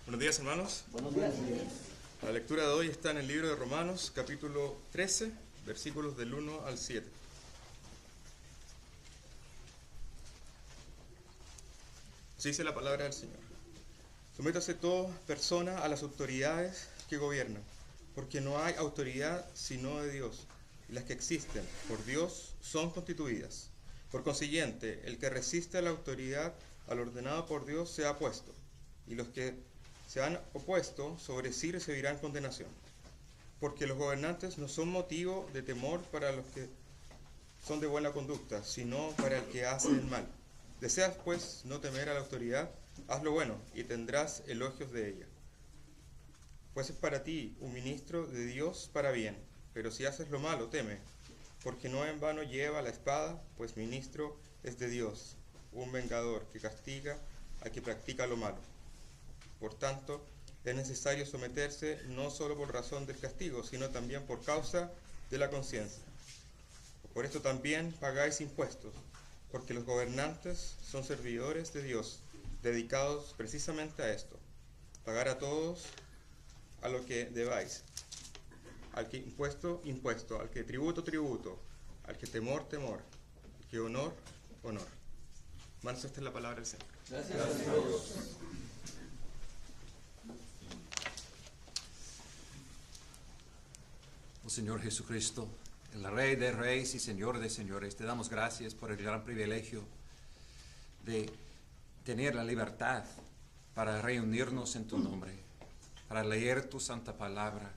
Buenos días, hermanos. Buenos días. La lectura de hoy está en el libro de Romanos, capítulo 13, versículos del 1 al 7. Así dice la palabra del Señor. Sométase toda persona a las autoridades que gobiernan, porque no hay autoridad sino de Dios, y las que existen por Dios son constituidas. Por consiguiente, el que resiste a la autoridad, al ordenado por Dios, se ha puesto, y los que se han opuesto sobre sí recibirán condenación. Porque los gobernantes no son motivo de temor para los que son de buena conducta, sino para el que hace el mal. Deseas, pues, no temer a la autoridad, haz lo bueno, y tendrás elogios de ella. Pues es para ti un ministro de Dios para bien, pero si haces lo malo, teme, porque no en vano lleva la espada, pues ministro es de Dios, un vengador que castiga al que practica lo malo. Por tanto, es necesario someterse no solo por razón del castigo, sino también por causa de la conciencia. Por esto también pagáis impuestos, porque los gobernantes son servidores de Dios, dedicados precisamente a esto, pagar a todos a lo que debáis, al que impuesto, impuesto, al que tributo, tributo, al que temor, temor, al que honor, honor. Hermanos, esta es la palabra del Señor. Gracias a Dios. Oh Señor Jesucristo, el Rey de Reyes y Señor de Señores, te damos gracias por el gran privilegio de tener la libertad para reunirnos en tu nombre, para leer tu santa palabra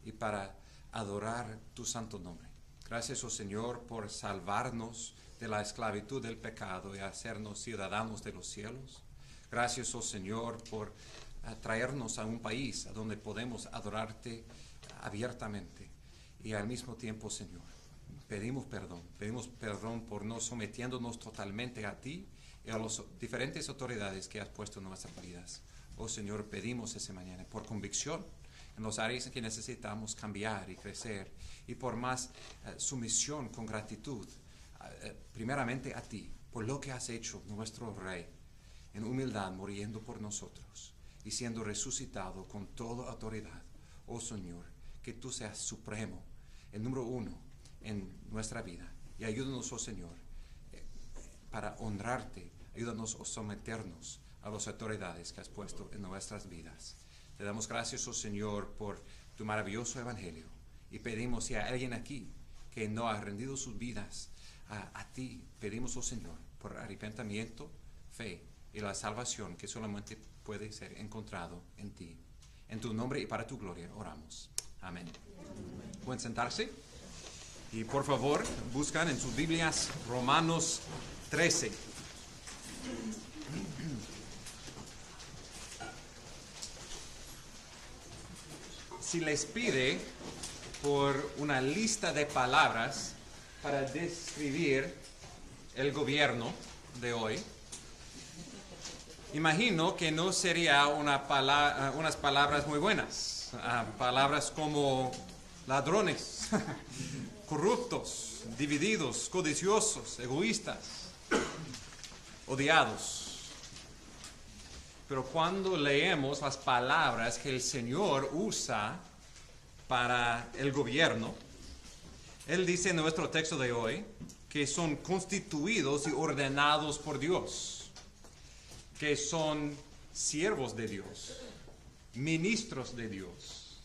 y para adorar tu santo nombre. Gracias, oh Señor, por salvarnos de la esclavitud del pecado y hacernos ciudadanos de los cielos. Gracias, oh Señor, por traernos a un país a donde podemos adorarte abiertamente. Y al mismo tiempo, Señor, pedimos perdón por no sometiéndonos totalmente a ti y a las diferentes autoridades que has puesto en nuestras vidas. Oh Señor, pedimos esa mañana por convicción en los áreas en que necesitamos cambiar y crecer, y por más sumisión con gratitud, primeramente a ti, por lo que has hecho, nuestro Rey, en humildad, muriendo por nosotros y siendo resucitado con toda autoridad. Oh Señor, que tú seas supremo, el número uno en nuestra vida, y ayúdanos, oh Señor, para honrarte. Ayúdanos a someternos a las autoridades que has puesto en nuestras vidas. Te damos gracias, oh Señor, por tu maravilloso evangelio, y pedimos, si hay alguien aquí que no ha rendido sus vidas a ti, pedimos, oh Señor, por arrepentimiento, fe y la salvación que solamente puede ser encontrado en ti. En tu nombre y para tu gloria oramos. Amén. Pueden sentarse. Y por favor, buscan en sus Biblias Romanos 13. Si les pide por una lista de palabras para describir el gobierno de hoy, imagino que no sería unas palabras muy buenas. Palabras como ladrones, corruptos, divididos, codiciosos, egoístas, odiados. Pero cuando leemos las palabras que el Señor usa para el gobierno, Él dice en nuestro texto de hoy que son constituidos y ordenados por Dios, que son siervos de Dios, ministros de Dios,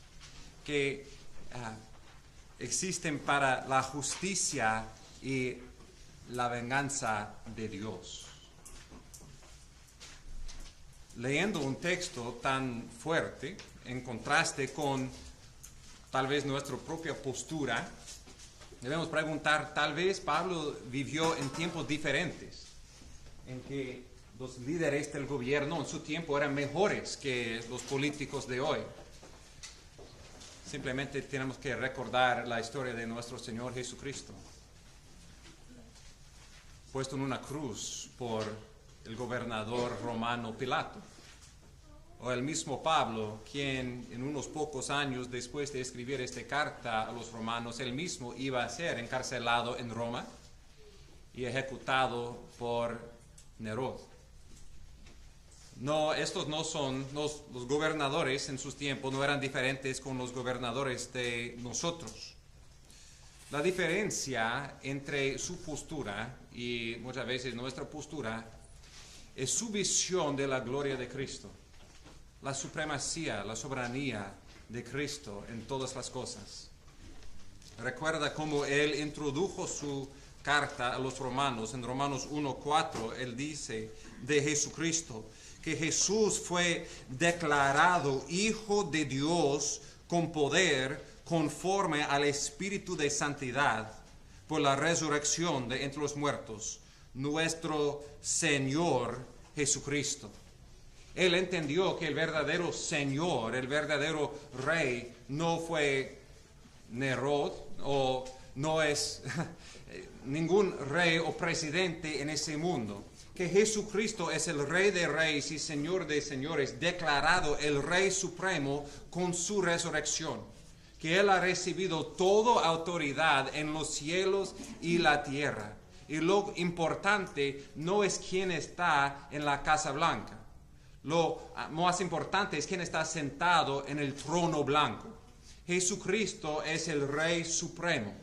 que existen para la justicia y la venganza de Dios. Leyendo un texto tan fuerte, en contraste con tal vez nuestra propia postura, debemos preguntar, tal vez Pablo vivió en tiempos diferentes, en que los líderes del gobierno en su tiempo eran mejores que los políticos de hoy. Simplemente tenemos que recordar la historia de nuestro Señor Jesucristo, puesto en una cruz por el gobernador romano Pilato. O el mismo Pablo, quien en unos pocos años después de escribir esta carta a los romanos, él mismo iba a ser encarcelado en Roma y ejecutado por Nerón. No, estos no son, los gobernadores en sus tiempos no eran diferentes con los gobernadores de nosotros. La diferencia entre su postura y muchas veces nuestra postura es su visión de la gloria de Cristo, la supremacía, la soberanía de Cristo en todas las cosas. Recuerda cómo él introdujo su carta a los romanos. En Romanos 1:4 él dice de Jesucristo que Jesús fue declarado Hijo de Dios con poder conforme al Espíritu de Santidad por la resurrección de entre los muertos, nuestro Señor Jesucristo. Él entendió que el verdadero Señor, el verdadero Rey, no fue Nerón o no es ningún rey o presidente en ese mundo. Que Jesucristo es el Rey de Reyes y Señor de Señores, declarado el Rey Supremo con su resurrección. Que Él ha recibido toda autoridad en los cielos y la tierra. Y lo importante no es quién está en la Casa Blanca. Lo más importante es quién está sentado en el trono blanco. Jesucristo es el Rey Supremo.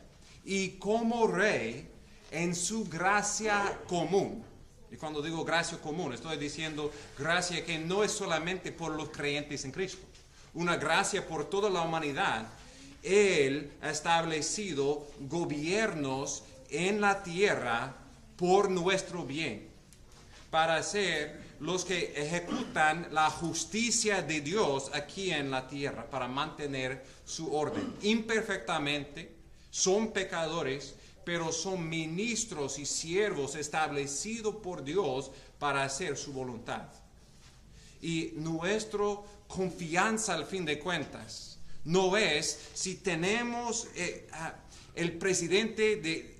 Y como Rey, en su gracia común. Y cuando digo gracia común, estoy diciendo gracia que no es solamente por los creyentes en Cristo. Una gracia por toda la humanidad. Él ha establecido gobiernos en la tierra por nuestro bien, para ser los que ejecutan la justicia de Dios aquí en la tierra, para mantener su orden. Imperfectamente, son pecadores, pero son ministros y siervos establecidos por Dios para hacer su voluntad. Y nuestra confianza, al fin de cuentas, no es si tenemos el presidente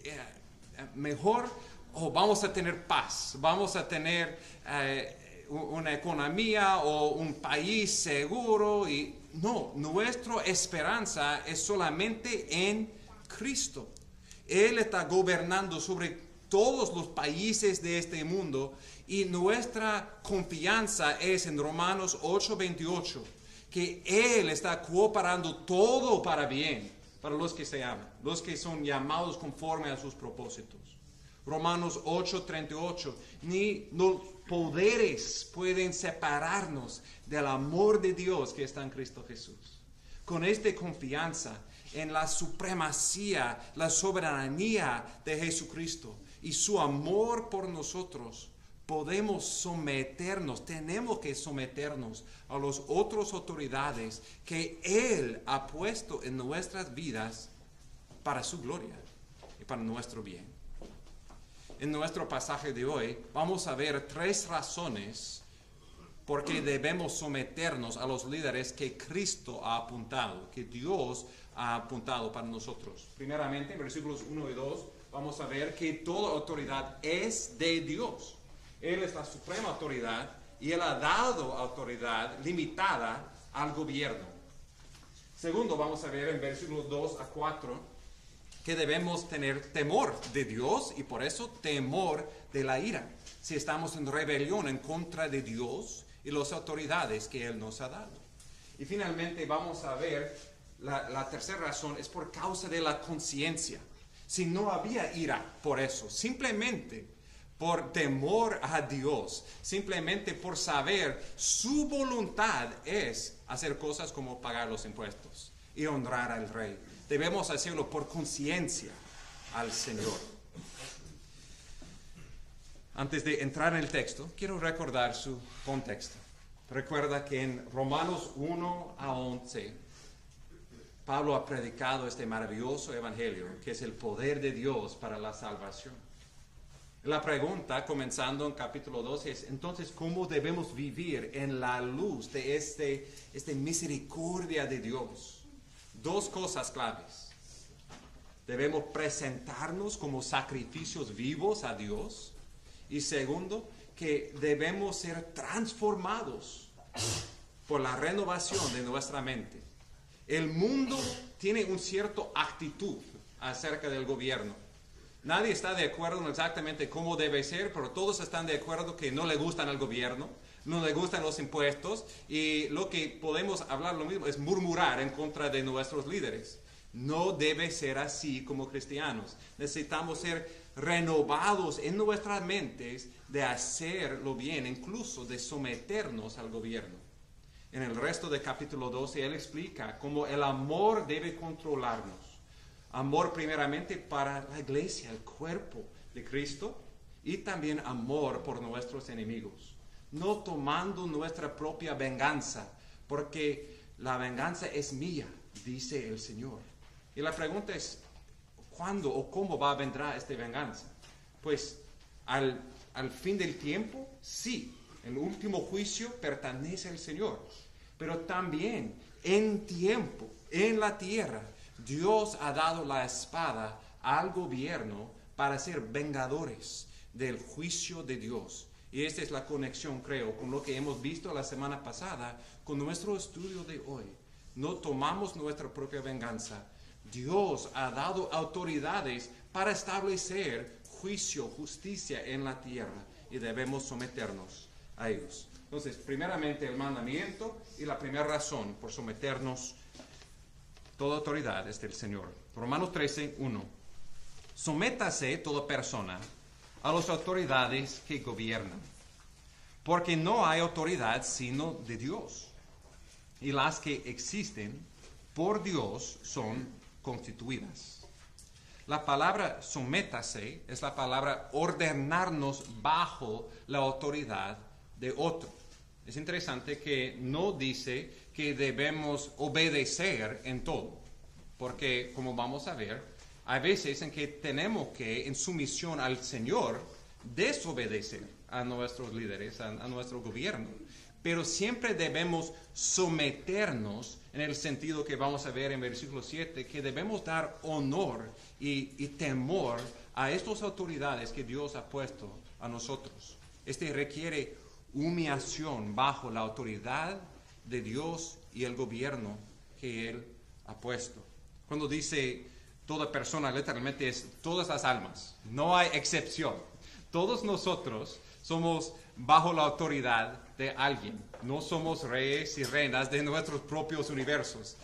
mejor o vamos a tener paz, vamos a tener una economía o un país seguro. Y no, nuestra esperanza es solamente en Cristo. Él está gobernando sobre todos los países de este mundo y nuestra confianza es en Romanos 8:28, que Él está cooperando todo para bien, para los que se aman, los que son llamados conforme a sus propósitos. Romanos 8:38, ni los poderes pueden separarnos del amor de Dios que está en Cristo Jesús. Con esta confianza en la supremacía, la soberanía de Jesucristo y su amor por nosotros, podemos someternos, tenemos que someternos a las otras autoridades que Él ha puesto en nuestras vidas para su gloria y para nuestro bien. En nuestro pasaje de hoy vamos a ver 3 razones por qué debemos someternos a los líderes que Cristo ha apuntado, que Dios ha apuntado para nosotros. Primeramente, en versículos 1 y 2, vamos a ver que toda autoridad es de Dios. Él es la suprema autoridad y Él ha dado autoridad limitada al gobierno. Segundo, vamos a ver en versículos 2 a 4 que debemos tener temor de Dios y por eso temor de la ira, si estamos en rebelión en contra de Dios y las autoridades que Él nos ha dado. Y finalmente vamos a ver la tercera razón es por causa de la conciencia. Si no había ira por eso, simplemente por temor a Dios, simplemente por saber su voluntad es hacer cosas como pagar los impuestos y honrar al Rey. Debemos hacerlo por conciencia al Señor. Antes de entrar en el texto, quiero recordar su contexto. Recuerda que en Romanos 1 a 11, Pablo ha predicado este maravilloso evangelio, que es el poder de Dios para la salvación. La pregunta, comenzando en capítulo 12, es entonces, ¿cómo debemos vivir en la luz de esta misericordia de Dios? 2 cosas claves. Debemos presentarnos como sacrificios vivos a Dios. Y segundo, que debemos ser transformados por la renovación de nuestra mente. El mundo tiene una cierta actitud acerca del gobierno. Nadie está de acuerdo en exactamente cómo debe ser, pero todos están de acuerdo que no le gustan al gobierno. no le gustan los impuestos y lo que podemos hablar lo mismo es murmurar en contra de nuestros líderes. No debe ser así como cristianos. Necesitamos ser renovados en nuestras mentes de hacer lo bien, incluso de someternos al gobierno. En el resto del capítulo 12, él explica cómo el amor debe controlarnos. Amor primeramente para la iglesia, el cuerpo de Cristo, y también amor por nuestros enemigos. No tomando nuestra propia venganza, porque la venganza es mía, dice el Señor. Y la pregunta es, ¿cuándo o cómo vendrá esta venganza? Pues al fin del tiempo, sí, el último juicio pertenece al Señor. Pero también en tiempo, en la tierra, Dios ha dado la espada al gobierno para ser vengadores del juicio de Dios. Y esta es la conexión, creo, con lo que hemos visto la semana pasada, con nuestro estudio de hoy. No tomamos nuestra propia venganza. Dios ha dado autoridades para establecer juicio, justicia en la tierra, y debemos someternos a ellos. Entonces, primeramente el mandamiento, y la primera razón por someternos, toda autoridad es del Señor. Romanos 13, 1. Sométase toda persona a las autoridades que gobiernan, porque no hay autoridad sino de Dios, y las que existen por Dios son constituidas. La palabra sométase es la palabra ordenarnos bajo la autoridad de otro. Es interesante que no dice que debemos obedecer en todo, porque como vamos a ver, hay veces en que tenemos que, en sumisión al Señor, desobedecer a nuestros líderes, a nuestro gobierno. Pero siempre debemos someternos en el sentido que vamos a ver en versículo 7, que debemos dar honor y temor a estas autoridades que Dios ha puesto a nosotros. Este requiere humillación bajo la autoridad de Dios y el gobierno que Él ha puesto. Cuando dice toda persona, literalmente es todas las almas, no hay excepción. Todos nosotros somos bajo la autoridad de alguien. No somos reyes y reinas de nuestros propios universos.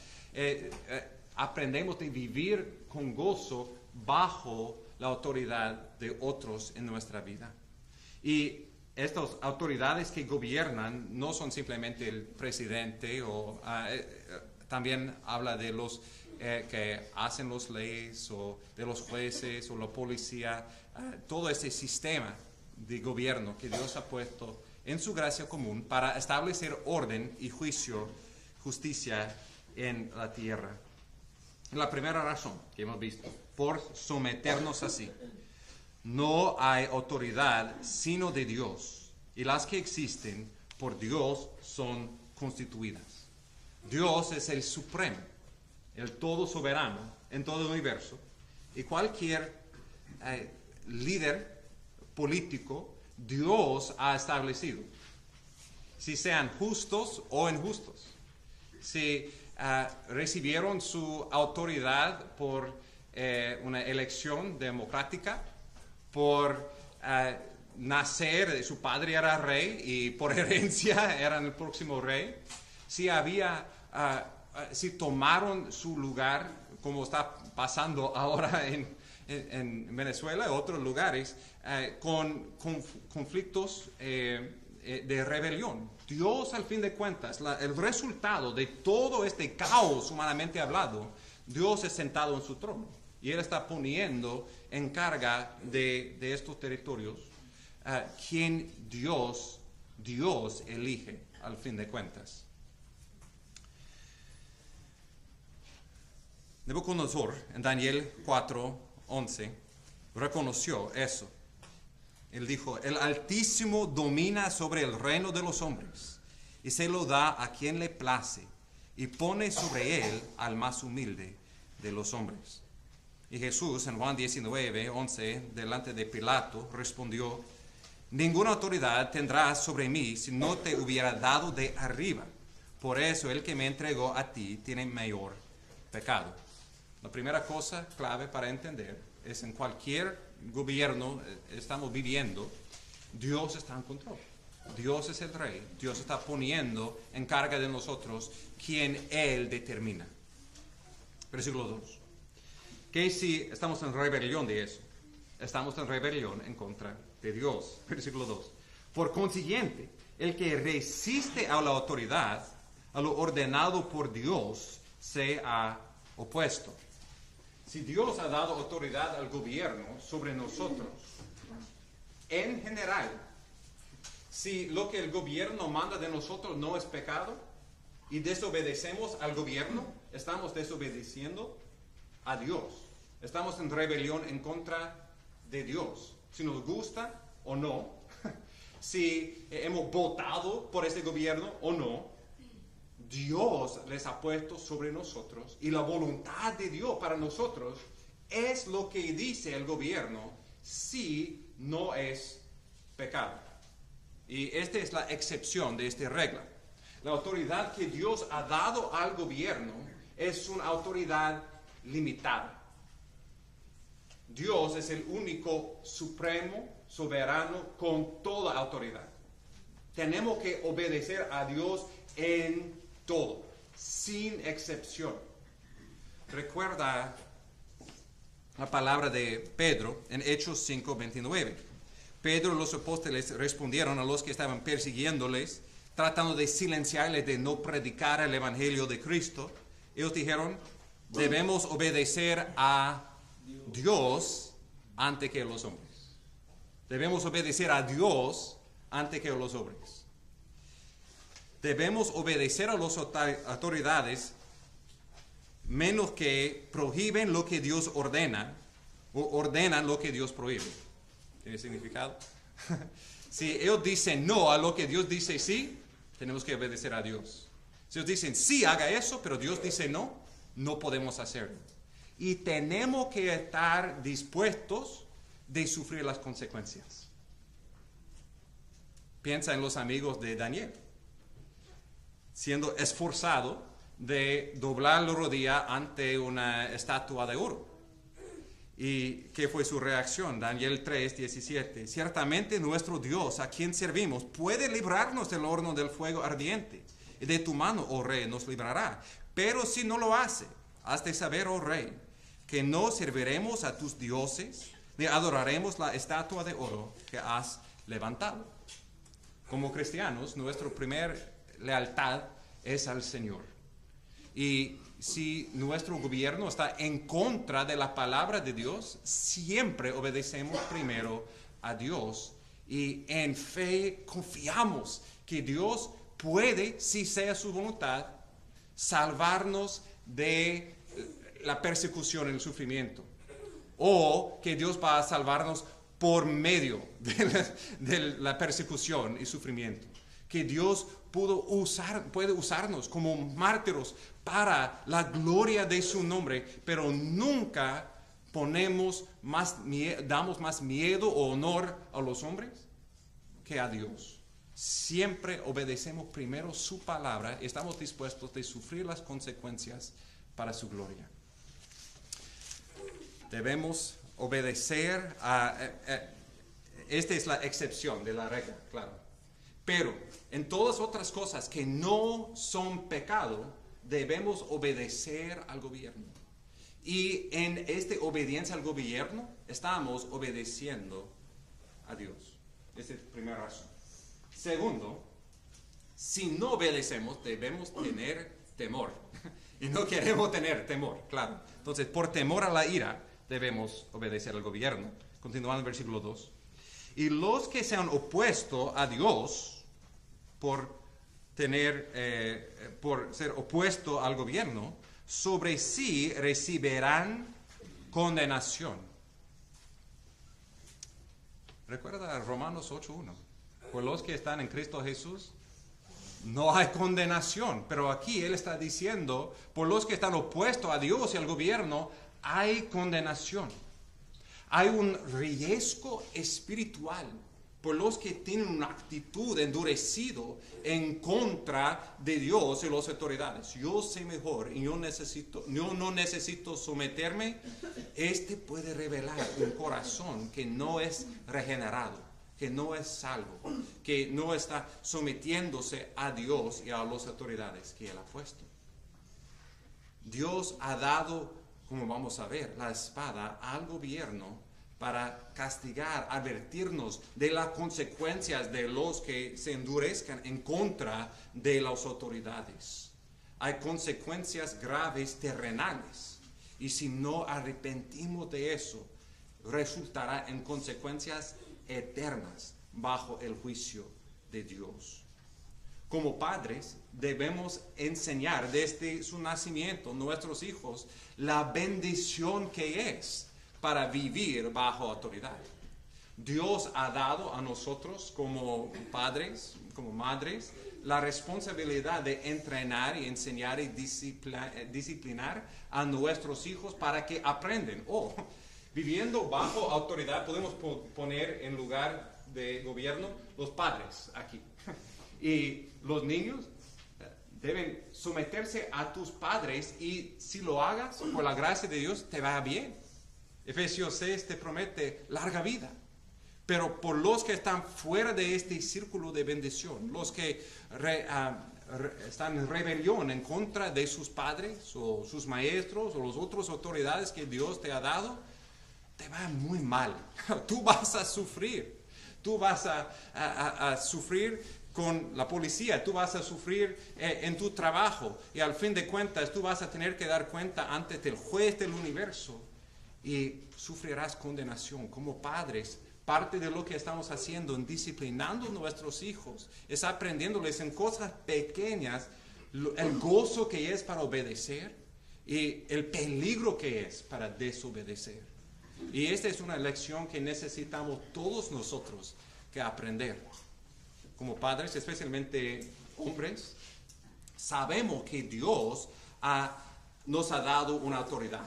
Aprendemos de vivir con gozo bajo la autoridad de otros en nuestra vida. Y estas autoridades que gobiernan no son simplemente el presidente, o también habla de los que hacen las leyes, o de los jueces, o la policía, todo ese sistema de gobierno que Dios ha puesto en su gracia común para establecer orden y juicio, justicia en la tierra. La primera razón que hemos visto, por someternos así. No hay autoridad sino de Dios, y las que existen por Dios son constituidas. Dios es el supremo, el todo soberano en todo el universo, y cualquier líder político Dios ha establecido, si sean justos o injustos, si recibieron su autoridad por una elección democrática, por nacer, su padre era rey y por herencia eran el próximo rey, si tomaron su lugar, como está pasando ahora en Venezuela y otros lugares, con conflictos de rebelión. Dios, al fin de cuentas, el resultado de todo este caos humanamente hablado, Dios es sentado en su trono y Él está poniendo en carga de estos territorios quien Dios elige, al fin de cuentas. Nabucodonosor, en Daniel 4:11, reconoció eso. Él dijo, el Altísimo domina sobre el reino de los hombres, y se lo da a quien le place, y pone sobre él al más humilde de los hombres. Y Jesús, en Juan 19:11, delante de Pilato, respondió, ninguna autoridad tendrás sobre mí si no te hubiera dado de arriba. Por eso el que me entregó a ti tiene mayor pecado. La primera cosa clave para entender es en cualquier gobierno estamos viviendo, Dios está en control. Dios es el rey, Dios está poniendo en carga de nosotros quien Él determina. Versículo 2. ¿Qué si estamos en rebelión de eso? Estamos en rebelión en contra de Dios. Versículo 2. Por consiguiente, el que resiste a la autoridad, a lo ordenado por Dios, se ha opuesto. Si Dios ha dado autoridad al gobierno sobre nosotros, en general, si lo que el gobierno manda de nosotros no es pecado y desobedecemos al gobierno, estamos desobedeciendo a Dios. Estamos en rebelión en contra de Dios. Si nos gusta o no, si hemos votado por ese gobierno o no, Dios les ha puesto sobre nosotros y la voluntad de Dios para nosotros es lo que dice el gobierno si no es pecado. Y esta es la excepción de esta regla. La autoridad que Dios ha dado al gobierno es una autoridad limitada. Dios es el único supremo, soberano, con toda autoridad. Tenemos que obedecer a Dios en todo, sin excepción. Recuerda la palabra de Pedro en Hechos 5:29. Pedro y los apóstoles respondieron a los que estaban persiguiéndoles, tratando de silenciarles de no predicar el evangelio de Cristo. Ellos dijeron, debemos obedecer a Dios antes que a los hombres. Debemos obedecer a Dios antes que a los hombres. Debemos obedecer a las autoridades menos que prohíben lo que Dios ordena o ordenan lo que Dios prohíbe. ¿Tiene significado? Si ellos dicen no a lo que Dios dice sí, tenemos que obedecer a Dios. Si ellos dicen sí, haga eso, pero Dios dice no, no podemos hacerlo. Y tenemos que estar dispuestos de sufrir las consecuencias. Piensa en los amigos de Daniel, siendo esforzado de doblar la rodilla ante una estatua de oro. ¿Y qué fue su reacción? Daniel 3:17. Ciertamente nuestro Dios, a quien servimos, puede librarnos del horno del fuego ardiente. Y de tu mano, oh rey, nos librará. Pero si no lo hace, has de saber, oh rey, que no serviremos a tus dioses, ni adoraremos la estatua de oro que has levantado. Como cristianos, nuestra primera lealtad es al Señor. Y si nuestro gobierno está en contra de la palabra de Dios, siempre obedecemos primero a Dios y en fe confiamos que Dios puede, si sea su voluntad, salvarnos de la persecución y el sufrimiento, o que Dios va a salvarnos por medio de la persecución y sufrimiento, que Dios puede usarnos como mártires para la gloria de su nombre, pero nunca damos más miedo o honor a los hombres que a Dios. Siempre obedecemos primero su palabra, estamos dispuestos de sufrir las consecuencias para su gloria. Debemos obedecer esta es la excepción de la regla, claro. Pero en todas otras cosas que no son pecado, debemos obedecer al gobierno. Y en esta obediencia al gobierno, estamos obedeciendo a Dios. Esa es la primera razón. Segundo, si no obedecemos, debemos tener temor. Y no queremos tener temor, claro. Entonces, por temor a la ira, debemos obedecer al gobierno. Continuando en versículo 2. Y los que se han opuesto a Dios por ser opuesto al gobierno, sobre sí recibirán condenación. Recuerda Romanos 8:1. Por los que están en Cristo Jesús, no hay condenación. Pero aquí Él está diciendo, por los que están opuestos a Dios y al gobierno, hay condenación. Hay un riesgo espiritual por los que tienen una actitud endurecida en contra de Dios y las autoridades. Yo sé mejor y yo no necesito someterme. Este puede revelar un corazón que no es regenerado, que no es salvo, que no está sometiéndose a Dios y a las autoridades que Él ha puesto. Dios ha dado, como vamos a ver, la espada al gobierno para castigar, advertirnos de las consecuencias de los que se endurezcan en contra de las autoridades. Hay consecuencias graves terrenales, y si no arrepentimos de eso, resultará en consecuencias eternas bajo el juicio de Dios. Como padres, debemos enseñar desde su nacimiento a nuestros hijos la bendición que es para vivir bajo autoridad. Dios ha dado a nosotros como padres, como madres, la responsabilidad de entrenar y enseñar y disciplinar a nuestros hijos para que aprendan. Viviendo bajo autoridad, podemos poner en lugar de gobierno los padres aquí. Y los niños deben someterse a tus padres, y si lo hagas, por la gracia de Dios, te va bien. Efesios 6 te promete larga vida. Pero por los que están fuera de este círculo de bendición, los que están en rebelión en contra de sus padres o sus maestros o las otras autoridades que Dios te ha dado, te va muy mal. Tú vas a sufrir. Tú vas a sufrir con la policía, tú vas a sufrir en tu trabajo, y al fin de cuentas tú vas a tener que dar cuenta ante el juez del universo y sufrirás condenación. Como padres, parte de lo que estamos haciendo en disciplinando a nuestros hijos es aprendiéndoles en cosas pequeñas el gozo que es para obedecer y el peligro que es para desobedecer. Y esta es una lección que necesitamos todos nosotros que aprender. Como padres, especialmente hombres, sabemos que Dios nos ha dado una autoridad.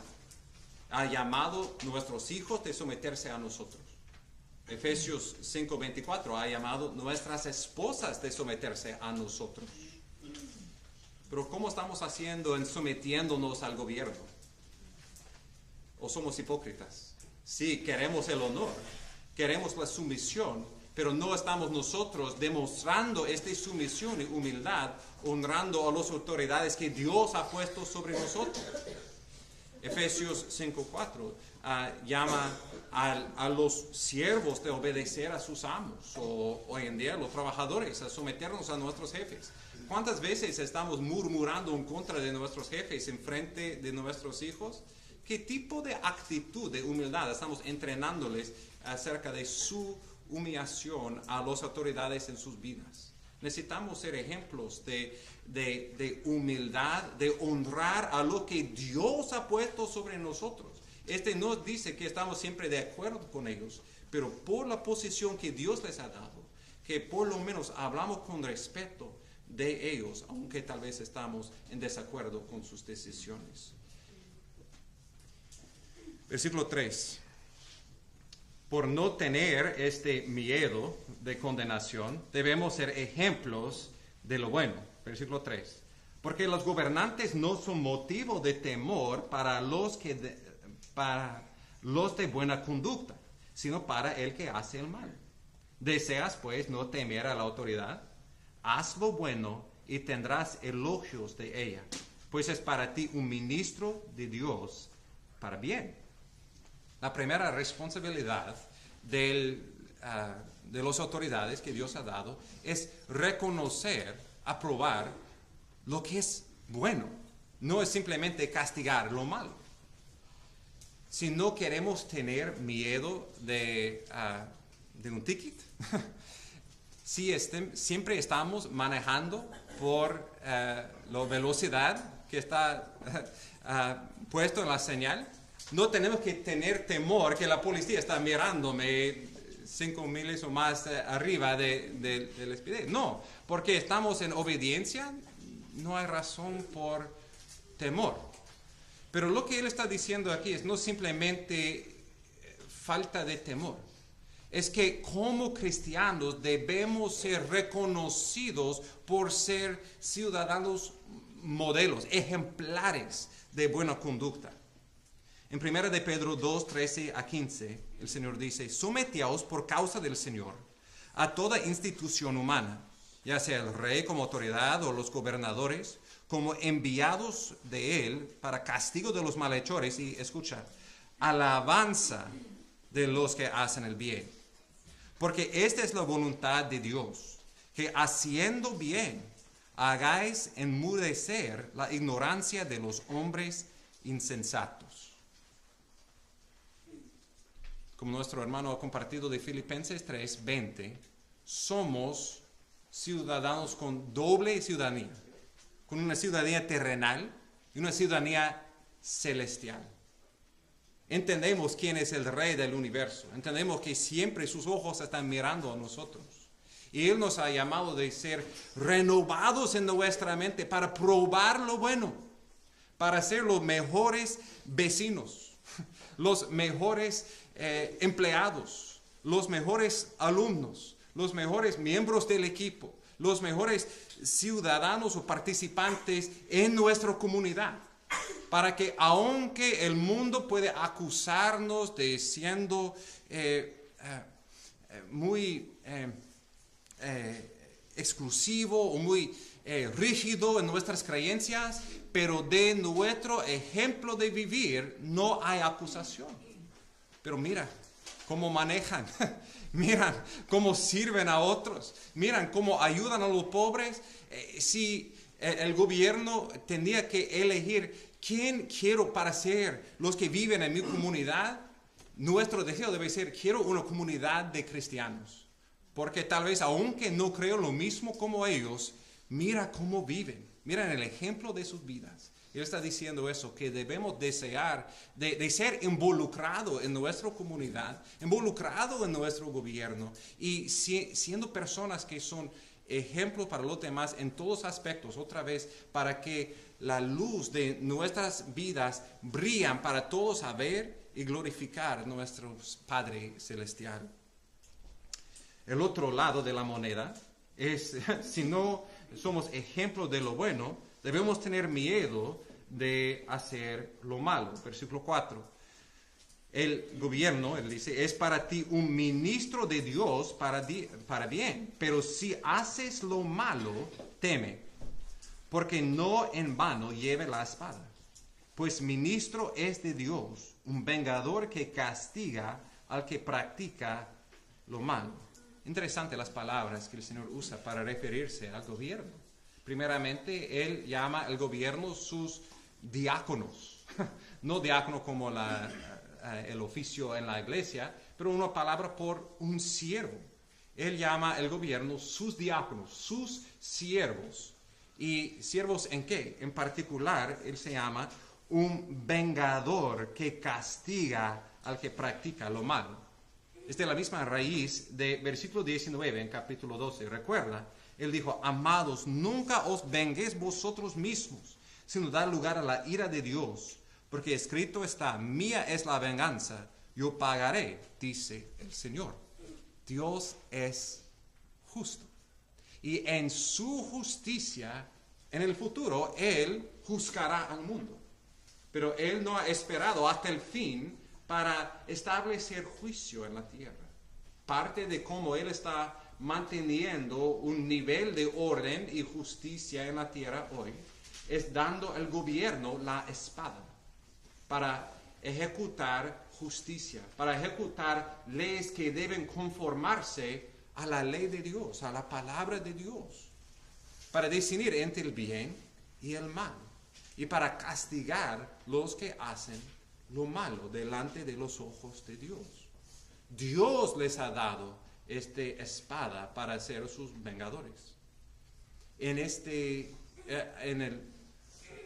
Ha llamado a nuestros hijos de someterse a nosotros. Efesios 5:24 ha llamado a nuestras esposas de someterse a nosotros. Pero ¿cómo estamos haciendo en sometiéndonos al gobierno? ¿O somos hipócritas? Sí, queremos el honor, queremos la sumisión, pero no estamos nosotros demostrando esta sumisión y humildad, honrando a las autoridades que Dios ha puesto sobre nosotros. Efesios 5:4 llama a los siervos de obedecer a sus amos, o hoy en día los trabajadores a someternos a nuestros jefes. ¿Cuántas veces estamos murmurando en contra de nuestros jefes en frente de nuestros hijos? ¿Qué tipo de actitud de humildad estamos entrenándoles acerca de su humillación a las autoridades en sus vidas? Necesitamos ser ejemplos de humildad, de honrar a lo que Dios ha puesto sobre nosotros. Este no dice que estamos siempre de acuerdo con ellos, pero por la posición que Dios les ha dado, que por lo menos hablamos con respeto de ellos, aunque tal vez estamos en desacuerdo con sus decisiones. Versículo 3. Por no tener este miedo de condenación, debemos ser ejemplos de lo bueno. Versículo 3. Porque los gobernantes no son motivo de temor para los de buena conducta, sino para el que hace el mal. Deseas, pues, no temer a la autoridad. Haz lo bueno y tendrás elogios de ella, pues es para ti un ministro de Dios para bien. La primera responsabilidad de las autoridades que Dios ha dado es reconocer, aprobar lo que es bueno. No es simplemente castigar lo malo. Si no queremos tener miedo de un ticket, si siempre estamos manejando por la velocidad que está puesto en la señal, no tenemos que tener temor que la policía está mirándome 5 miles o más arriba del speed. No, porque estamos en obediencia, no hay razón por temor. Pero lo que él está diciendo aquí es no simplemente falta de temor. Es que como cristianos debemos ser reconocidos por ser ciudadanos modelos, ejemplares de buena conducta. En 1 de Pedro 2, 13 a 15, el Señor dice: someteaos por causa del Señor a toda institución humana, ya sea el rey como autoridad o los gobernadores, como enviados de él para castigo de los malhechores y, escucha, alabanza de los que hacen el bien. Porque esta es la voluntad de Dios, que haciendo bien hagáis enmudecer la ignorancia de los hombres insensatos. Como nuestro hermano ha compartido de Filipenses 3:20, somos ciudadanos con doble ciudadanía, con una ciudadanía terrenal y una ciudadanía celestial. Entendemos quién es el Rey del universo, entendemos que siempre sus ojos están mirando a nosotros. Y Él nos ha llamado de ser renovados en nuestra mente para probar lo bueno, para ser los mejores vecinos, los mejores empleados, los mejores alumnos, los mejores miembros del equipo, los mejores ciudadanos o participantes en nuestra comunidad. Para que aunque el mundo puede acusarnos de siendo muy exclusivo o muy rígido en nuestras creencias, pero de nuestro ejemplo de vivir no hay acusación. Pero mira cómo manejan, miran cómo sirven a otros, miran cómo ayudan a los pobres. Si el gobierno tenía que elegir quién quiero para ser los que viven en mi comunidad, nuestro deseo debe ser, quiero una comunidad de cristianos. Porque tal vez, aunque no creo lo mismo como ellos, mira cómo viven, miran el ejemplo de sus vidas. Él está diciendo eso, que debemos desear de ser involucrado en nuestra comunidad, involucrado en nuestro gobierno y siendo personas que son ejemplos para los demás en todos aspectos, otra vez, para que la luz de nuestras vidas brillan para todos saber y glorificar a nuestro Padre Celestial. El otro lado de la moneda es, si no somos ejemplos de lo bueno, debemos tener miedo de hacer lo malo. Versículo 4. El gobierno, él dice, es para ti un ministro de Dios para bien. Pero si haces lo malo, teme, porque no en vano lleve la espada. Pues ministro es de Dios, un vengador que castiga al que practica lo malo. Interesante las palabras que el Señor usa para referirse al gobierno. Primeramente, Él llama al gobierno sus diáconos. No diácono como el oficio en la iglesia, pero una palabra por un siervo. Él llama al gobierno sus diáconos, sus siervos. ¿Y siervos en qué? En particular, Él se llama un vengador que castiga al que practica lo malo. Es de la misma raíz de versículo 19 en capítulo 12. Recuerda, Él dijo, amados, nunca os venguéis vosotros mismos, sino dar lugar a la ira de Dios, porque escrito está, mía es la venganza, yo pagaré, dice el Señor. Dios es justo. Y en su justicia, en el futuro, Él juzgará al mundo. Pero Él no ha esperado hasta el fin para establecer juicio en la tierra. Parte de cómo Él está manteniendo un nivel de orden y justicia en la tierra hoy es dando al gobierno la espada para ejecutar justicia, para ejecutar leyes que deben conformarse a la ley de Dios, a la palabra de Dios, para discernir entre el bien y el mal y para castigar los que hacen lo malo delante de los ojos de Dios. Dios les ha dado esta espada para ser sus vengadores. En el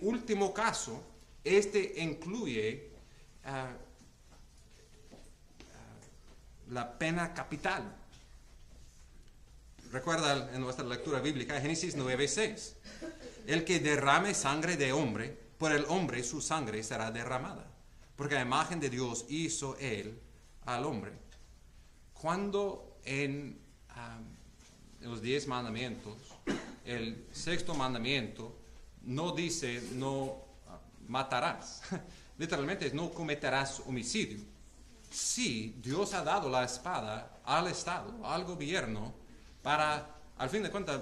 último caso, incluye la pena capital. Recuerda en nuestra lectura bíblica, Génesis 9:6. El que derrame sangre de hombre, por el hombre su sangre será derramada, porque a imagen de Dios hizo Él al hombre. Cuando en los 10 mandamientos, el 6º mandamiento no dice no matarás. Literalmente es no cometerás homicidio. Sí, Dios ha dado la espada al Estado, al gobierno, para, al fin de cuentas,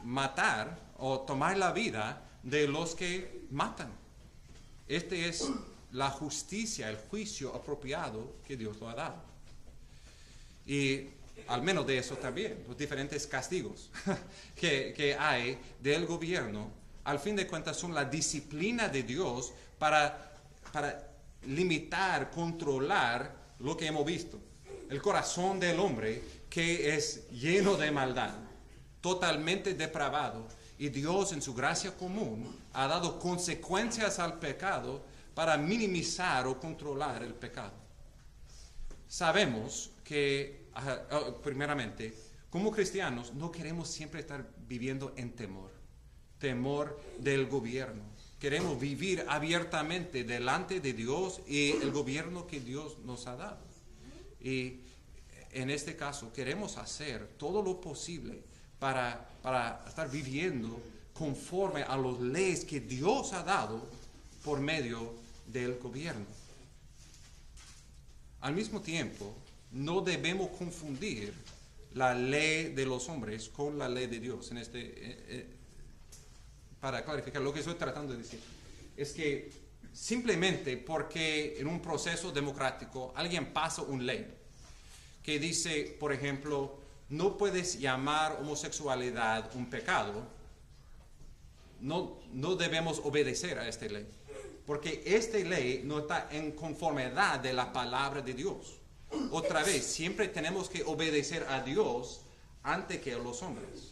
matar o tomar la vida de los que matan. Este es la justicia, el juicio apropiado que Dios lo ha dado. Y al menos de eso también, los diferentes castigos que hay del gobierno, al fin de cuentas son la disciplina de Dios para limitar, controlar lo que hemos visto. El corazón del hombre que es lleno de maldad, totalmente depravado, y Dios en su gracia común ha dado consecuencias al pecado para minimizar o controlar el pecado. Sabemos que, primeramente, como cristianos no queremos siempre estar viviendo en temor del gobierno. Queremos vivir abiertamente delante de Dios y el gobierno que Dios nos ha dado. Y en este caso queremos hacer todo lo posible para estar viviendo conforme a las leyes que Dios ha dado por medio del gobierno. Al mismo tiempo, no debemos confundir la ley de los hombres con la ley de Dios. Para clarificar lo que estoy tratando de decir, es que simplemente porque en un proceso democrático alguien pasa una ley que dice, por ejemplo, no puedes llamar homosexualidad un pecado, no debemos obedecer a esta ley, porque esta ley no está en conformidad de la palabra de Dios. Otra vez, siempre tenemos que obedecer a Dios antes que a los hombres.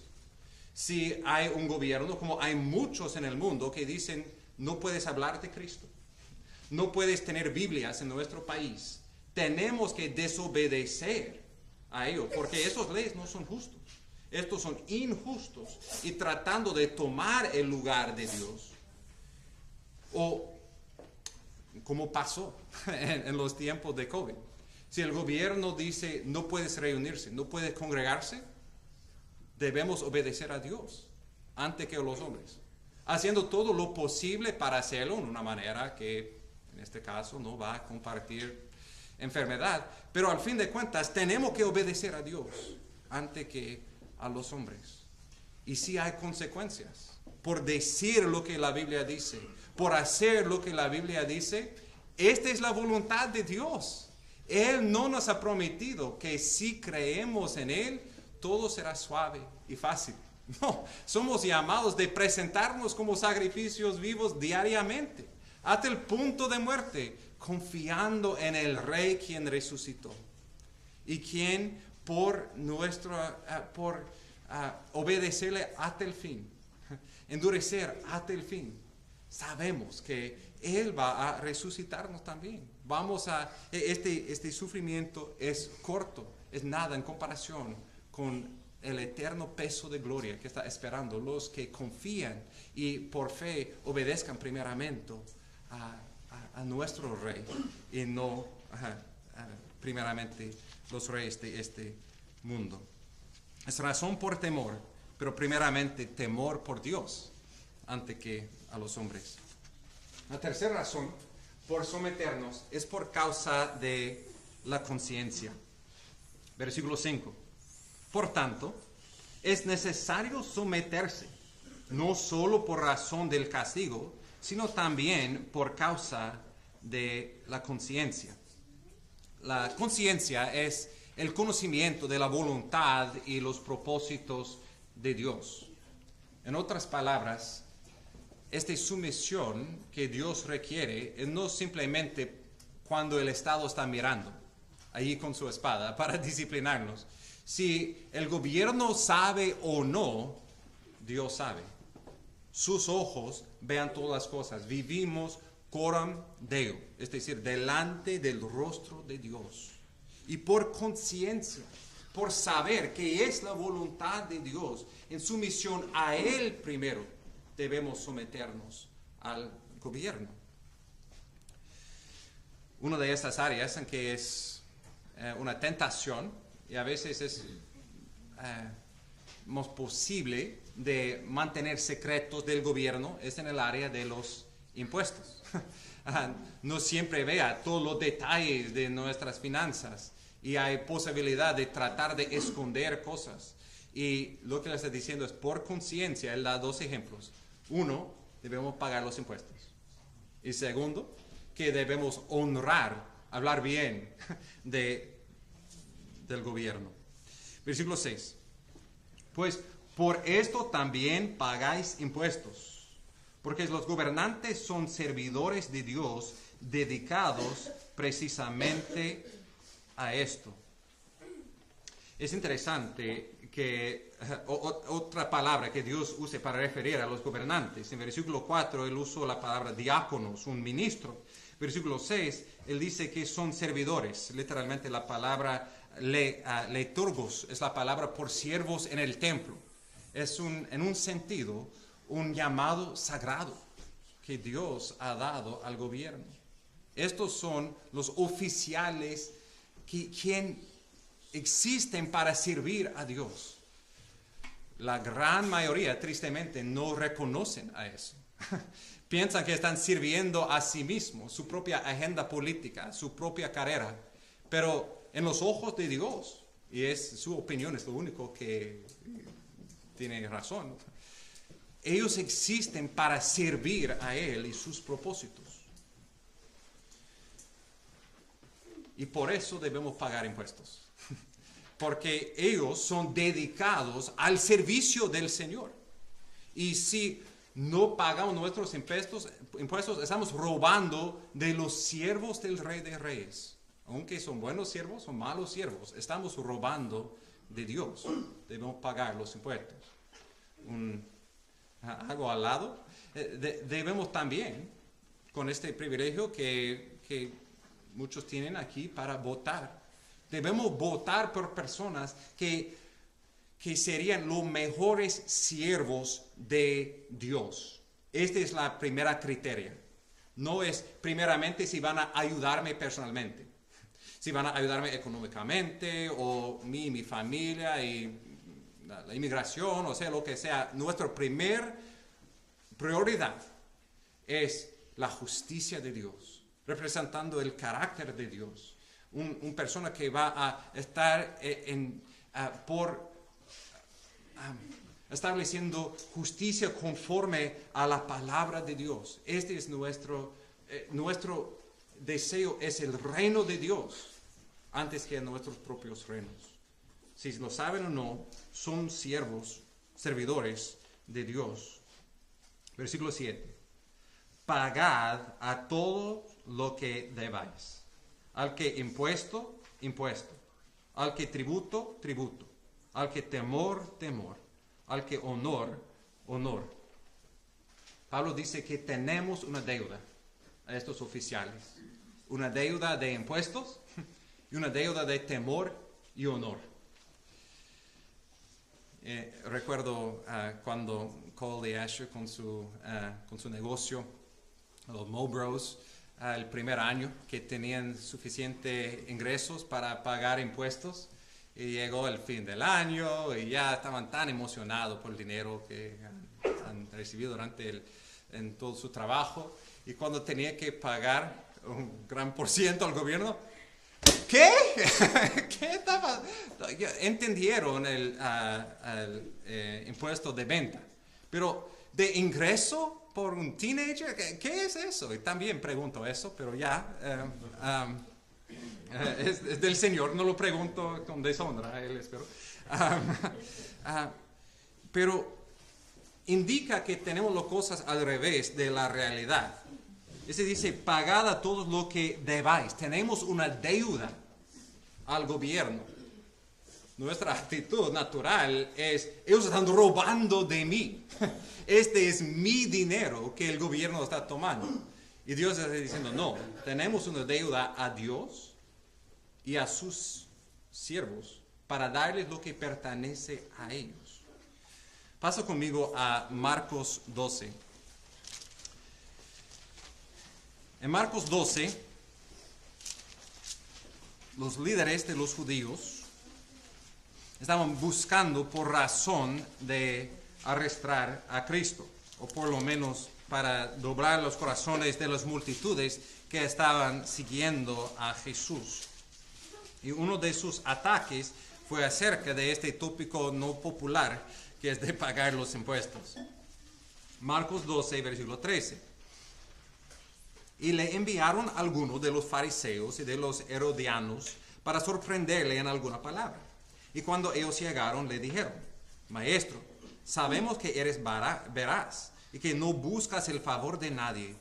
Si hay un gobierno, como hay muchos en el mundo, que dicen, no puedes hablar de Cristo, no puedes tener Biblias en nuestro país, tenemos que desobedecer a ellos, porque esas leyes no son justos. Estos son injustos y tratando de tomar el lugar de Dios. O como pasó en los tiempos de COVID. Si el gobierno dice no puedes reunirse, no puedes congregarse, debemos obedecer a Dios antes que a los hombres, haciendo todo lo posible para hacerlo en una manera que en este caso no va a compartir enfermedad, pero al fin de cuentas tenemos que obedecer a Dios antes que a los hombres. Y si hay consecuencias por decir lo que la Biblia dice, por hacer lo que la Biblia dice. Esta es la voluntad de Dios. Él no nos ha prometido que si creemos en Él, todo será suave y fácil. No, somos llamados de presentarnos como sacrificios vivos diariamente, hasta el punto de muerte, confiando en el Rey quien resucitó y quien por obedecerle hasta el fin, endurecer hasta el fin, sabemos que Él va a resucitarnos también. Este sufrimiento es corto, es nada en comparación con el eterno peso de gloria que está esperando los que confían y por fe obedezcan primeramente a nuestro Rey y no primeramente los reyes de este mundo. Es razón por temor, pero primeramente temor por Dios antes que a los hombres. La tercera razón por someternos es por causa de la conciencia. Versículo 5. Por tanto, es necesario someterse, no solo por razón del castigo, sino también por causa de la conciencia. La conciencia es el conocimiento de la voluntad y los propósitos de Dios. En otras palabras, esta sumisión que Dios requiere es no simplemente cuando el Estado está mirando ahí con su espada para disciplinarnos. Si el gobierno sabe o no, Dios sabe. Sus ojos vean todas las cosas. Vivimos coram Deo, es decir, delante del rostro de Dios. Y por conciencia, por saber que es la voluntad de Dios, en sumisión a Él primero, debemos someternos al gobierno. Una de estas áreas en que es una tentación, y a veces es más posible de mantener secretos del gobierno, es en el área de los impuestos. No siempre vea todos los detalles de nuestras finanzas y hay posibilidad de tratar de esconder cosas. Y lo que le está diciendo es, por conciencia, él da dos ejemplos. Uno, debemos pagar los impuestos. Y segundo, que debemos honrar, hablar bien del gobierno. Versículo 6. Pues por esto también pagáis impuestos, porque los gobernantes son servidores de Dios dedicados precisamente a esto. Es interesante que otra palabra que Dios use para referir a los gobernantes. En versículo 4 él usó la palabra diáconos, un ministro. Versículo 6 él dice que son servidores. Literalmente la palabra leiturgos es la palabra por siervos en el templo. Es en un sentido un llamado sagrado que Dios ha dado al gobierno. Estos son los oficiales quien existen para servir a Dios. La gran mayoría, tristemente, no reconocen a eso. Piensan que están sirviendo a sí mismos, su propia agenda política, su propia carrera. Pero en los ojos de Dios, y su opinión es lo único que tiene razón, ellos existen para servir a Él y sus propósitos. Y por eso debemos pagar impuestos. Porque ellos son dedicados al servicio del Señor. Y si no pagamos nuestros impuestos, estamos robando de los siervos del Rey de Reyes. Aunque son buenos siervos o malos siervos, estamos robando de Dios. Debemos pagar los impuestos. Algo al lado. Debemos también, con este privilegio que muchos tienen aquí, para votar. Debemos votar por personas que serían los mejores siervos de Dios. Esta es la primera criteria. No es primeramente si van a ayudarme personalmente, si van a ayudarme económicamente, o mi familia y la inmigración, o sea, lo que sea. Nuestra primera prioridad es la justicia de Dios, representando el carácter de Dios. Una persona que va a estar estableciendo justicia conforme a la palabra de Dios. Este es nuestro deseo, es el reino de Dios antes que nuestros propios reinos. Si lo saben o no, son servidores de Dios. Versículo 7. Pagad a todo lo que debáis. Al que impuesto, impuesto. Al que tributo, tributo. Al que temor, temor. Al que honor, honor. Pablo dice que tenemos una deuda a estos oficiales. Una deuda de impuestos y una deuda de temor y honor. Recuerdo cuando Cole y Asher con su negocio, los Mo Bros, el primer año que tenían suficientes ingresos para pagar impuestos, y llegó el fin del año y ya estaban tan emocionados por el dinero que han recibido en todo su trabajo, y cuando tenía que pagar un gran por ciento al gobierno, ¿qué? ¿Qué estaba? Entendieron el impuesto de venta, pero de ingreso por un teenager, ¿qué es eso? Y también pregunto eso, pero ya es del Señor, no lo pregunto con deshonra, Él espero. Pero indica que tenemos las cosas al revés de la realidad. Ese dice, pagad a todos lo que debáis. Tenemos una deuda al gobierno. Nuestra actitud natural es, ellos están robando de mí. Este es mi dinero que el gobierno está tomando. Y Dios está diciendo, no, tenemos una deuda a Dios y a sus siervos para darles lo que pertenece a ellos. Pasa conmigo a Marcos 12. En Marcos 12, los líderes de los judíos estaban buscando por razón de arrestar a Cristo, o por lo menos para doblar los corazones de las multitudes que estaban siguiendo a Jesús. Y uno de sus ataques fue acerca de este tópico no popular, que es de pagar los impuestos. Marcos 12, versículo 13. Y le enviaron algunos de los fariseos y de los herodianos para sorprenderle en alguna palabra. Y cuando ellos llegaron, le dijeron: Maestro, sabemos que eres veraz y que no buscas el favor de nadie,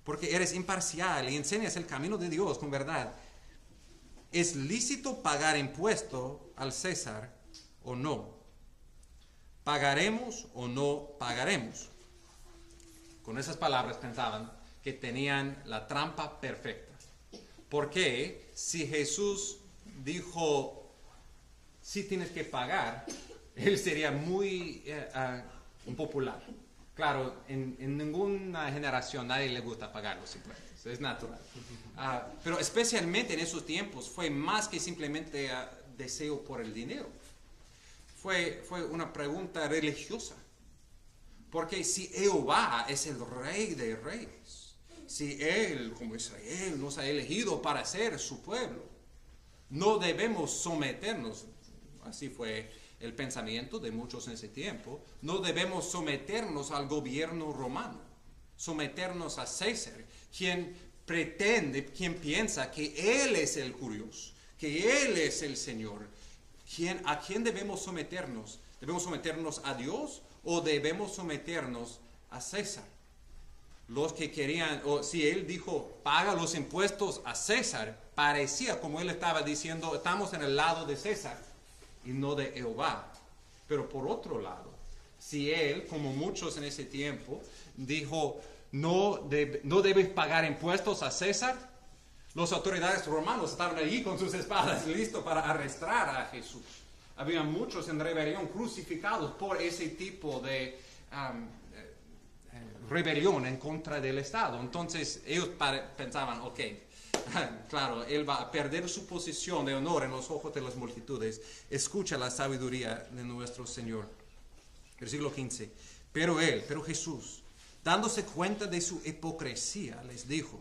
porque eres imparcial y enseñas el camino de Dios con verdad. ¿Es lícito pagar impuesto al César o no? ¿Pagaremos o no pagaremos? Con esas palabras pensaban que tenían la trampa perfecta. Porque si Jesús dijo, sí tienes que pagar, él sería muy impopular. Claro, en ninguna generación nadie le gusta pagar los impuestos, es natural. Pero especialmente en esos tiempos fue más que simplemente deseo por el dinero. Fue una pregunta religiosa. Porque si Jehová es el Rey de Reyes, si Él, como Israel, nos ha elegido para ser su pueblo, no debemos someternos. Así fue el pensamiento de muchos en ese tiempo. No debemos someternos al gobierno romano, someternos a César, quien piensa que Él es el curioso, que Él es el Señor. ¿A quién debemos someternos? ¿Debemos someternos a Dios o debemos someternos a César? Los que querían, o si él dijo, paga los impuestos a César, parecía como él estaba diciendo, estamos en el lado de César y no de Jehová. Pero por otro lado, si él, como muchos en ese tiempo, dijo, no debes pagar impuestos a César, las autoridades romanos estaban allí con sus espadas listos para arrestar a Jesús. Había muchos en rebelión crucificados por ese tipo de rebelión en contra del Estado. Entonces ellos pensaban, ok, claro, él va a perder su posición de honor en los ojos de las multitudes. Escucha la sabiduría de nuestro Señor. Versículo 15. Pero Jesús, dándose cuenta de su hipocresía, les dijo: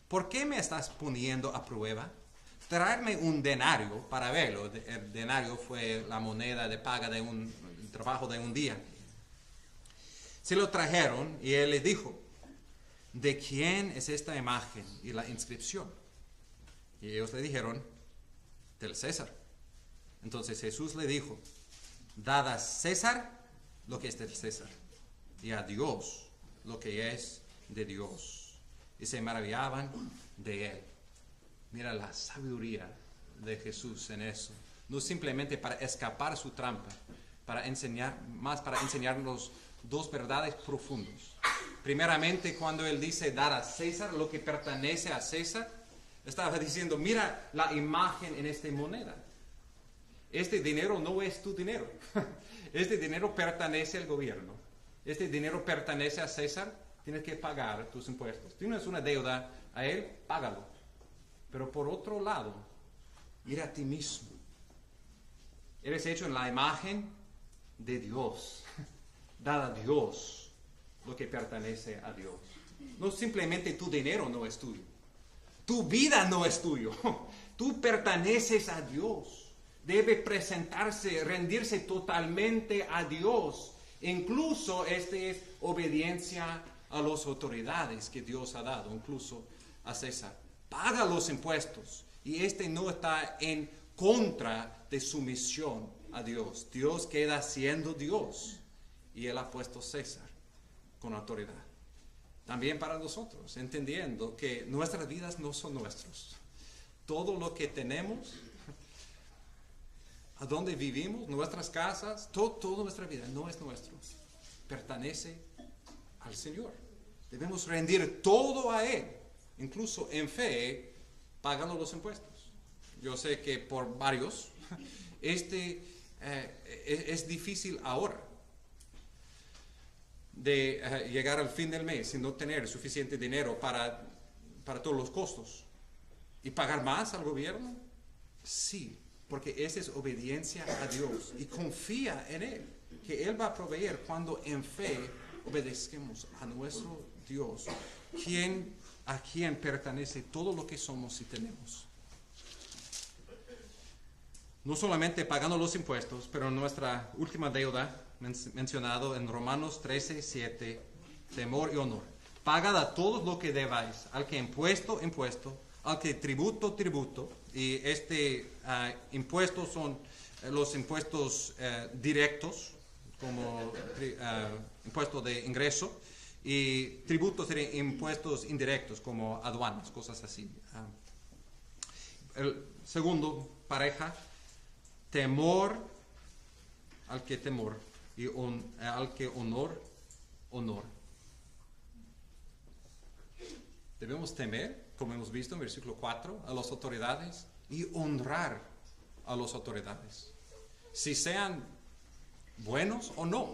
¿por qué me estás poniendo a prueba? Traerme un denario para verlo. El denario fue la moneda de paga de un trabajo de un día. Se lo trajeron y él les dijo: ¿de quién es esta imagen y la inscripción? Y ellos le dijeron: del César. Entonces Jesús le dijo: dad a César lo que es del César, y a Dios lo que es de Dios. Y se maravillaban de él. Mira la sabiduría de Jesús en eso. No simplemente para escapar su trampa, para enseñarnos dos verdades profundas. Primeramente, cuando él dice dar a César lo que pertenece a César, estaba diciendo, mira la imagen en esta moneda. Este dinero no es tu dinero. Este dinero pertenece al gobierno. Este dinero pertenece a César. Tienes que pagar tus impuestos. Tienes una deuda a él, págalo. Pero por otro lado, mira a ti mismo. Eres hecho en la imagen de Dios. Dad a Dios lo que pertenece a Dios. No simplemente tu dinero no es tuyo. Tu vida no es tuyo. Tú perteneces a Dios. Debe presentarse, rendirse totalmente a Dios. Incluso es obediencia a las autoridades que Dios ha dado, incluso a César. Paga los impuestos y no está en contra de su misión a Dios. Dios queda siendo Dios y él ha puesto César con autoridad. También para nosotros, entendiendo que nuestras vidas no son nuestras. Todo lo que tenemos, a donde vivimos, nuestras casas, toda nuestra vida no es nuestro. Pertenece al Señor. Debemos rendir todo a Él, incluso en fe, pagando los impuestos. Yo sé que por varios, es difícil ahora de llegar al fin del mes y no tener suficiente dinero para todos los costos. ¿Y pagar más al gobierno? Sí, porque esa es obediencia a Dios y confía en Él, que Él va a proveer cuando en fe obedezcamos a nuestro Dios, a quien pertenece todo lo que somos y tenemos. no solamente pagando los impuestos, pero nuestra última deuda, mencionado en Romanos 13:7, temor y honor. Pagad a todos lo que debáis, al que impuesto, impuesto, al que tributo, tributo. Y impuestos son los impuestos directos, como impuesto de ingreso, y tributos serían impuestos indirectos, como aduanas, cosas así. El segundo, pareja, temor al que temor, y al que honor, honor. Debemos temer, como hemos visto en versículo 4, a las autoridades y honrar a las autoridades, si sean buenos o no.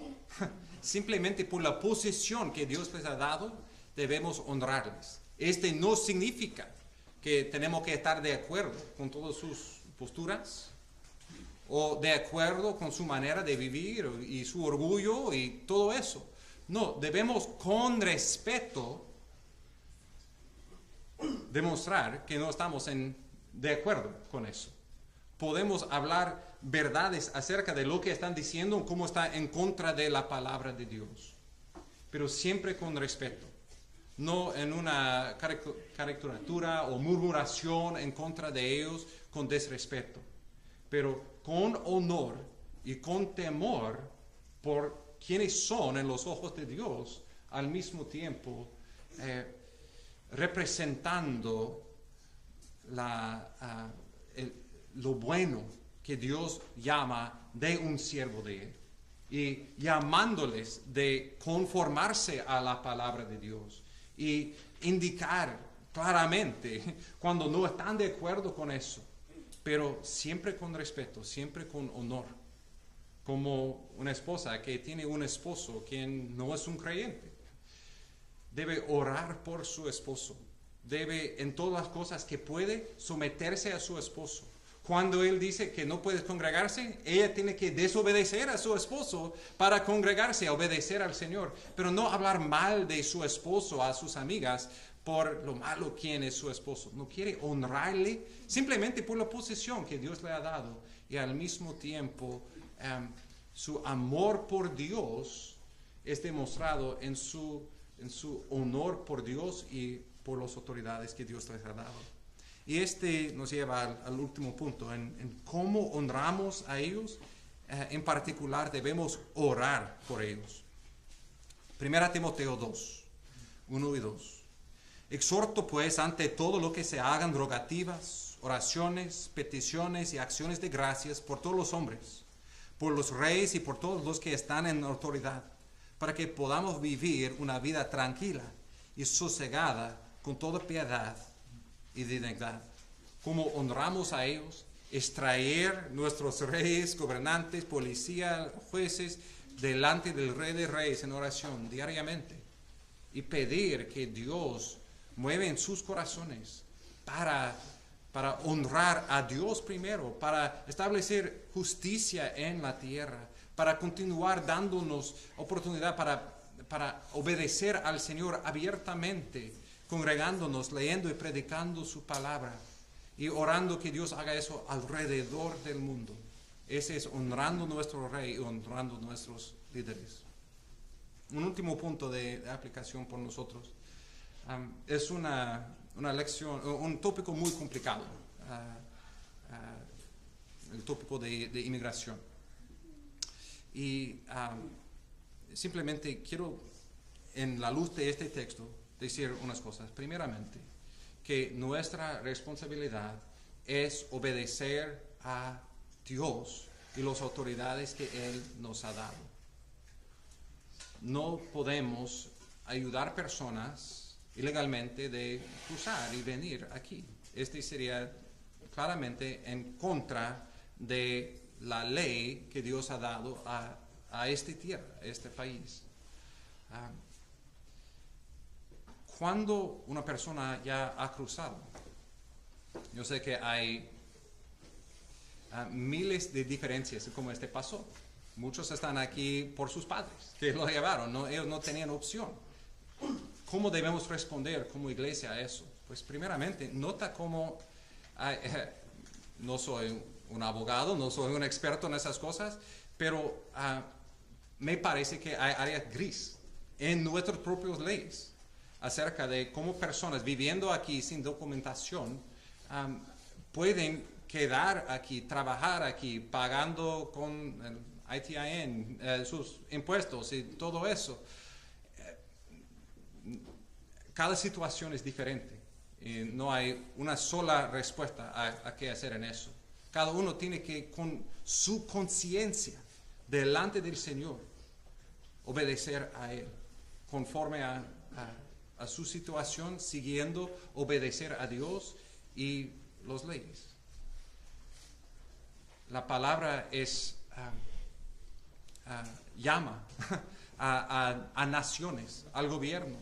Simplemente por la posición que Dios les ha dado, debemos honrarles. Este no significa que tenemos que estar de acuerdo con todas sus posturas o de acuerdo con su manera de vivir y su orgullo y todo eso. No, debemos con respeto demostrar que no estamos de acuerdo con eso. Podemos hablar verdades acerca de lo que están diciendo, cómo está en contra de la palabra de Dios, pero siempre con respeto, no en una caricatura o murmuración en contra de ellos con desrespeto, pero con honor y con temor por quienes son en los ojos de Dios, al mismo tiempo representando lo bueno que Dios llama de un siervo de Él, y llamándoles de conformarse a la palabra de Dios y indicar claramente cuando no están de acuerdo con eso, pero siempre con respeto, siempre con honor, como una esposa que tiene un esposo quien no es un creyente. Debe orar por su esposo, debe en todas las cosas que puede someterse a su esposo. Cuando él dice que no puede congregarse, ella tiene que desobedecer a su esposo para congregarse, a obedecer al Señor. Pero no hablar mal de su esposo a sus amigas por lo malo quien es su esposo. No quiere honrarle simplemente por la posición que Dios le ha dado. Y al mismo tiempo, su amor por Dios es demostrado en su honor por Dios y por las autoridades que Dios les ha dado. Y este nos lleva al último punto, en cómo honramos a ellos. En particular, debemos orar por ellos. 1 Timoteo 2, 1 y 2. Exhorto pues ante todo lo que se hagan rogativas, oraciones, peticiones y acciones de gracias por todos los hombres, por los reyes y por todos los que están en autoridad, para que podamos vivir una vida tranquila y sosegada con toda piedad y dignidad. Como honramos a ellos, es traer nuestros reyes, gobernantes, policías, jueces delante del Rey de Reyes en oración diariamente y pedir que Dios mueva en sus corazones para honrar a Dios primero, para establecer justicia en la tierra, para continuar dándonos oportunidad para obedecer al Señor abiertamente, congregándonos, leyendo y predicando su palabra y orando que Dios haga eso alrededor del mundo. Ese es honrando a nuestro Rey y honrando a nuestros líderes. Un último punto de aplicación por nosotros. Es una lección, un tópico muy complicado, el tópico de inmigración. Y simplemente quiero, en la luz de este texto, decir unas cosas. Primeramente, que nuestra responsabilidad es obedecer a Dios y las autoridades que Él nos ha dado. No podemos ayudar personas ilegalmente de cruzar y venir aquí. Este sería claramente en contra de la ley que Dios ha dado a esta tierra, a este país. Cuando una persona ya ha cruzado, yo sé que hay miles de diferencias en cómo pasó. Muchos están aquí por sus padres, que lo llevaron, ellos no tenían opción. ¿Cómo debemos responder como iglesia a eso? Pues primeramente, nota cómo, no soy un abogado, no soy un experto en esas cosas, pero me parece que hay áreas gris en nuestras propias leyes acerca de cómo personas viviendo aquí sin documentación pueden quedar aquí, trabajar aquí, pagando con el ITIN, sus impuestos y todo eso. Cada situación es diferente. Y no hay una sola respuesta a qué hacer en eso. Cada uno tiene que, con su conciencia delante del Señor, obedecer a Él, conforme a su situación, siguiendo, obedecer a Dios y las leyes. La palabra es llama a naciones, al gobierno,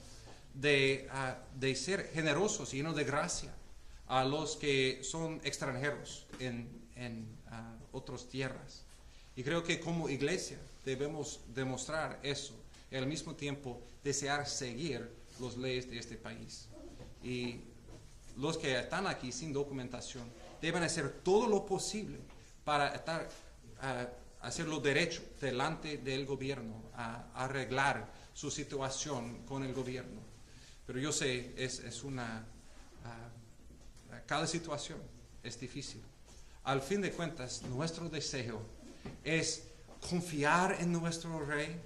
de ser generosos y llenos de gracia a los que son extranjeros en otras tierras. Y creo que como iglesia debemos demostrar eso y al mismo tiempo desear seguir las leyes de este país. Y los que están aquí sin documentación deben hacer todo lo posible para hacer lo derecho delante del gobierno, a arreglar su situación con el gobierno. Pero yo sé, cada situación es difícil. Al fin de cuentas, nuestro deseo es confiar en nuestro Rey,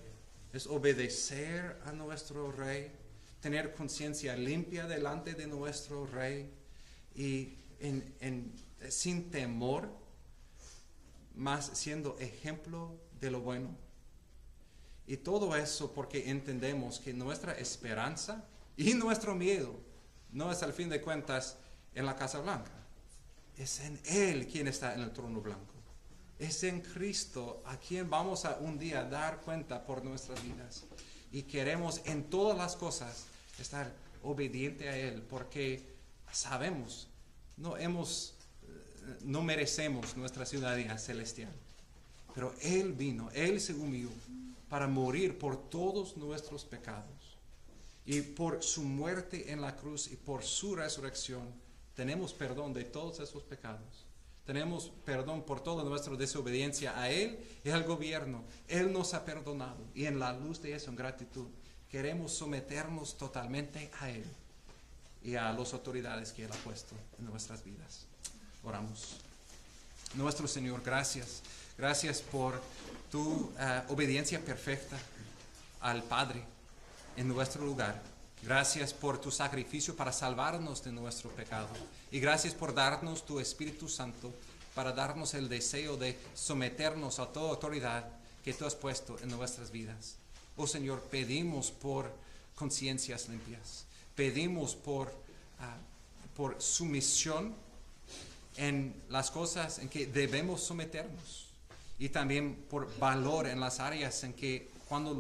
es obedecer a nuestro Rey, tener conciencia limpia delante de nuestro Rey y sin temor, más siendo ejemplo de lo bueno. Y todo eso porque entendemos que nuestra esperanza y nuestro miedo no es al fin de cuentas en la Casa Blanca. Es en Él quien está en el trono blanco. Es en Cristo a quien vamos a un día dar cuenta por nuestras vidas. Y queremos en todas las cosas estar obediente a Él porque sabemos, no merecemos nuestra ciudadanía celestial. Pero Él vino, Él se humilló para morir por todos nuestros pecados. Y por su muerte en la cruz y por su resurrección tenemos perdón de todos esos pecados. Tenemos perdón por toda nuestra desobediencia a Él y al gobierno. Él nos ha perdonado y en la luz de eso, en gratitud, queremos someternos totalmente a Él y a las autoridades que Él ha puesto en nuestras vidas. Oramos. Nuestro Señor, gracias. Gracias por tu obediencia perfecta al Padre en nuestro lugar. Gracias por tu sacrificio para salvarnos de nuestro pecado. Y gracias por darnos tu Espíritu Santo para darnos el deseo de someternos a toda autoridad que tú has puesto en nuestras vidas. Oh Señor, pedimos por conciencias limpias. Pedimos por sumisión en las cosas en que debemos someternos. Y también por valor en las áreas en que cuando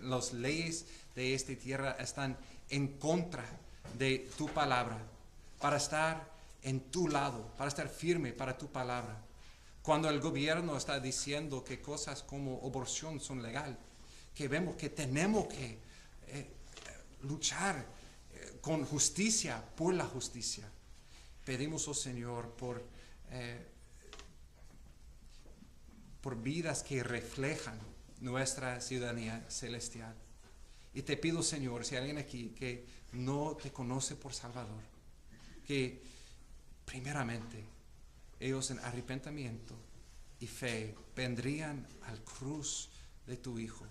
las leyes de esta tierra están en contra de tu palabra, para estar en tu lado, para estar firme para tu palabra. Cuando el gobierno está diciendo que cosas como aborción son legal, que vemos que tenemos que luchar con justicia por la justicia. Pedimos, oh Señor, por vidas que reflejan nuestra ciudadanía celestial. Y te pido, Señor, si hay alguien aquí que no te conoce por Salvador, que primeramente ellos en arrepentimiento y fe vendrían al cruz de tu Hijo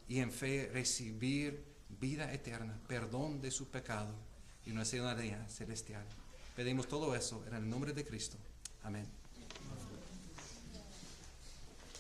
y en fe recibir vida eterna, perdón de su pecado y una ciudadanía celestial. Pedimos todo eso en el nombre de Cristo. Amén.